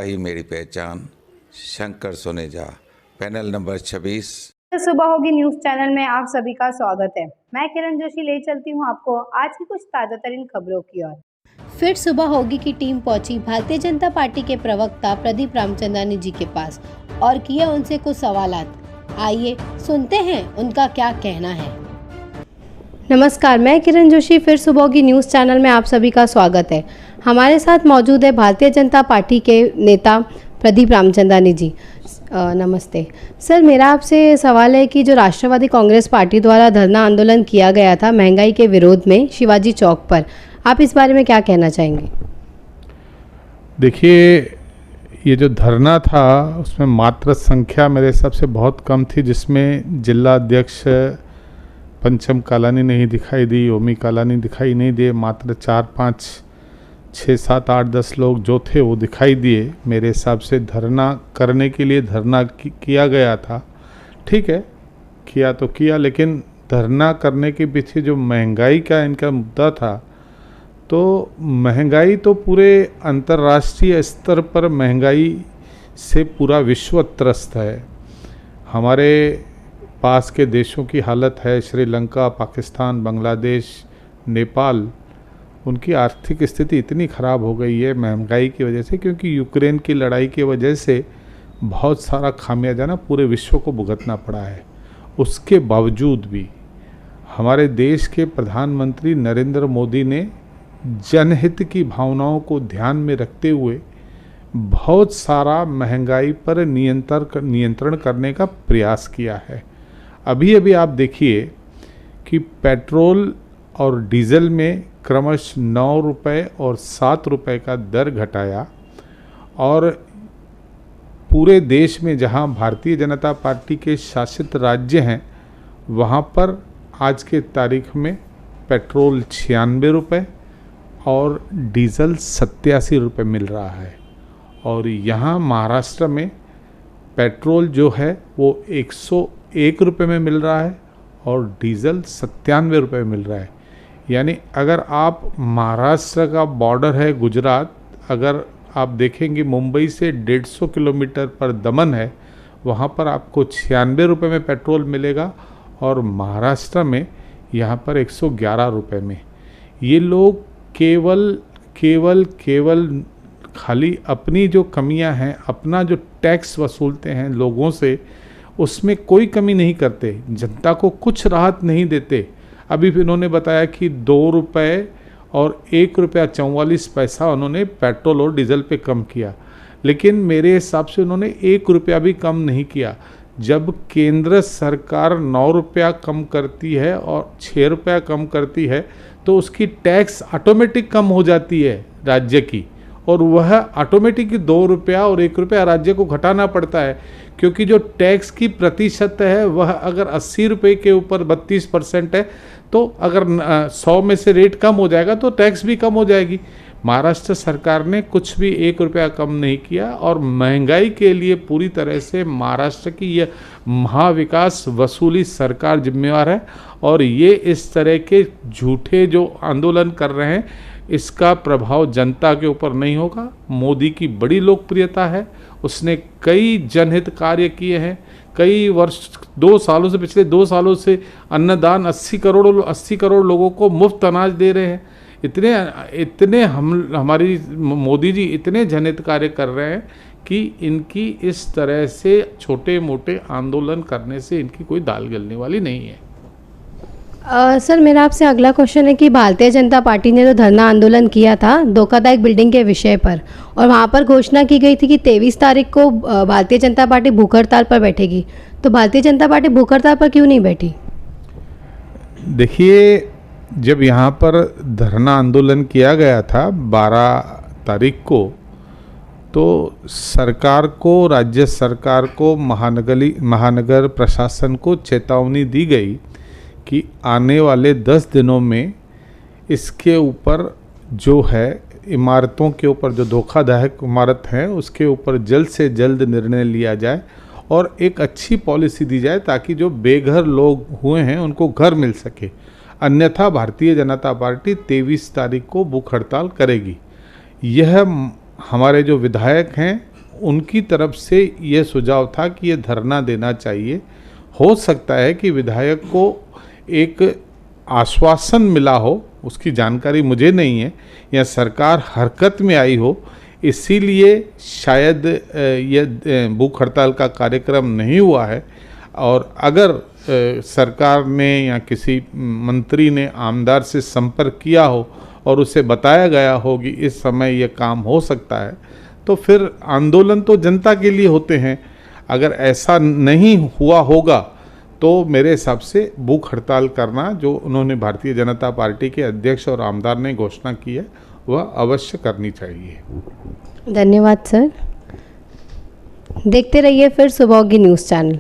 ही मेरी पहचान, Shankar Soneja, panel number 26। सुबह होगी न्यूज चैनल में आप सभी का स्वागत है। मैं किरण जोशी ले चलती हूं आपको आज की कुछ ताजा तरीन खबरों की ओर। फिर सुबह होगी की टीम पहुंची भारतीय जनता पार्टी के प्रवक्ता प्रदीप रामचंद्रानी जी के पास और किया उनसे कुछ सवालात। आइए सुनते हैं उनका क्या कहना है। नमस्कार, मैं किरण जोशी, फिर सुबह की न्यूज़ चैनल में आप सभी का स्वागत है। हमारे साथ मौजूद है भारतीय जनता पार्टी के नेता प्रदीप रामचंद्रानी जी। नमस्ते सर, मेरा आपसे सवाल है कि जो राष्ट्रवादी कांग्रेस पार्टी द्वारा धरना आंदोलन किया गया था महंगाई के विरोध में शिवाजी चौक पर, आप इस बारे में क्या कहना चाहेंगे? देखिए, ये जो धरना था उसमें मात्र संख्या मेरे हिसाब से बहुत कम थी, जिसमें जिला अध्यक्ष पंचम कालानी नहीं दिखाई दी, ओमी कालानी दिखाई नहीं दिए, मात्र 4, 5, 6, 7, 8, 10 लोग जो थे वो दिखाई दिए। मेरे हिसाब से धरना करने के लिए धरना किया गया था, ठीक है, किया तो किया, लेकिन धरना करने के पीछे जो महंगाई का इनका मुद्दा था, तो महंगाई तो पूरे अंतर्राष्ट्रीय स्तर पर महंगाई से पूरा विश्व त्रस्त है। हमारे पास के देशों की हालत है, श्रीलंका, पाकिस्तान, बांग्लादेश, नेपाल, उनकी आर्थिक स्थिति इतनी ख़राब हो गई है महंगाई की वजह से, क्योंकि यूक्रेन की लड़ाई की वजह से बहुत सारा खामियाजा ना पूरे विश्व को भुगतना पड़ा है। उसके बावजूद भी हमारे देश के प्रधानमंत्री नरेंद्र मोदी ने जनहित की भावनाओं को ध्यान में रखते हुए बहुत सारा महंगाई पर नियंत्रण करने का प्रयास किया है। अभी अभी आप देखिए कि पेट्रोल और डीजल में क्रमश 9 रुपये और 7 रुपये का दर घटाया, और पूरे देश में जहां भारतीय जनता पार्टी के शासित राज्य हैं वहां पर आज के तारीख में पेट्रोल 96 रुपये और डीजल 87 रुपये मिल रहा है। और यहाँ महाराष्ट्र में पेट्रोल जो है वो 101 रुपये में मिल रहा है और डीजल 97 रुपये मिल रहा है। यानी अगर आप महाराष्ट्र का बॉर्डर है गुजरात, अगर आप देखेंगे मुंबई से 150 किलोमीटर पर दमन है, वहाँ पर आपको 96 रुपये में पेट्रोल मिलेगा और महाराष्ट्र में यहाँ पर 111 रुपये में। ये लोग केवल खाली अपनी जो कमियां हैं, अपना जो टैक्स वसूलते हैं लोगों से, उसमें कोई कमी नहीं करते, जनता को कुछ राहत नहीं देते। अभी इन्होंने बताया कि 2 रुपये और 1 रुपया 44 पैसा उन्होंने पेट्रोल और डीजल पे कम किया, लेकिन मेरे हिसाब से उन्होंने 1 रुपया भी कम नहीं किया। जब केंद्र सरकार 9 रुपया कम करती है और 6 रुपया कम करती है तो उसकी टैक्स ऑटोमेटिक कम हो जाती है राज्य की, और वह ऑटोमेटिक 2 रुपया और 1 रुपया राज्य को घटाना पड़ता है, क्योंकि जो टैक्स की प्रतिशत है वह अगर 80 रुपये के ऊपर 32% है, तो अगर 100 में से रेट कम हो जाएगा तो टैक्स भी कम हो जाएगी। महाराष्ट्र सरकार ने कुछ भी 1 रुपया कम नहीं किया, और महंगाई के लिए पूरी तरह से महाराष्ट्र की यह महाविकास वसूली सरकार जिम्मेवार है। और ये इस तरह के झूठे जो आंदोलन कर रहे हैं, इसका प्रभाव जनता के ऊपर नहीं होगा। मोदी की बड़ी लोकप्रियता है, उसने कई जनहित कार्य किए हैं, कई वर्ष 2 सालों से, पिछले 2 सालों से अन्नदान 80 करोड़ लोगों को मुफ्त अनाज दे रहे हैं। इतने हमारी मोदी जी इतने जनहित कार्य कर रहे हैं कि इनकी इस तरह से छोटे मोटे आंदोलन करने से इनकी कोई दाल गलने वाली नहीं है। सर, मेरा आपसे अगला क्वेश्चन है कि भारतीय जनता पार्टी ने जो धरना आंदोलन किया था धोखादायक बिल्डिंग के विषय पर, और वहाँ पर घोषणा की गई थी कि 23 तारीख को भारतीय जनता पार्टी भूख हड़ताल पर बैठेगी, तो भारतीय जनता पार्टी भूख हड़ताल पर क्यों नहीं बैठी? देखिए, जब यहाँ पर धरना आंदोलन किया गया था 12 तारीख को, तो सरकार को, राज्य सरकार को, महानगर प्रशासन को चेतावनी दी गई कि आने वाले 10 दिनों में इसके ऊपर जो है, इमारतों के ऊपर जो धोखादायक इमारत है उसके ऊपर जल्द से जल्द निर्णय लिया जाए और एक अच्छी पॉलिसी दी जाए, ताकि जो बेघर लोग हुए हैं उनको घर मिल सके। अन्यथा भारतीय जनता पार्टी 23 तारीख को भूख हड़ताल करेगी। यह हमारे जो विधायक हैं उनकी तरफ से ये सुझाव था कि ये धरना देना चाहिए। हो सकता है कि विधायक को एक आश्वासन मिला हो, उसकी जानकारी मुझे नहीं है, या सरकार हरकत में आई हो, इसीलिए शायद ये भूख हड़ताल का कार्यक्रम नहीं हुआ है। और अगर सरकार ने या किसी मंत्री ने आमदार से संपर्क किया हो और उसे बताया गया हो कि इस समय ये काम हो सकता है, तो फिर आंदोलन तो जनता के लिए होते हैं। अगर ऐसा नहीं हुआ होगा तो मेरे हिसाब से भूख हड़ताल करना, जो उन्होंने भारतीय जनता पार्टी के अध्यक्ष और आमदार ने घोषणा की है, वह अवश्य करनी चाहिए। धन्यवाद सर। देखते रहिए फिर सुबह की न्यूज़ चैनल।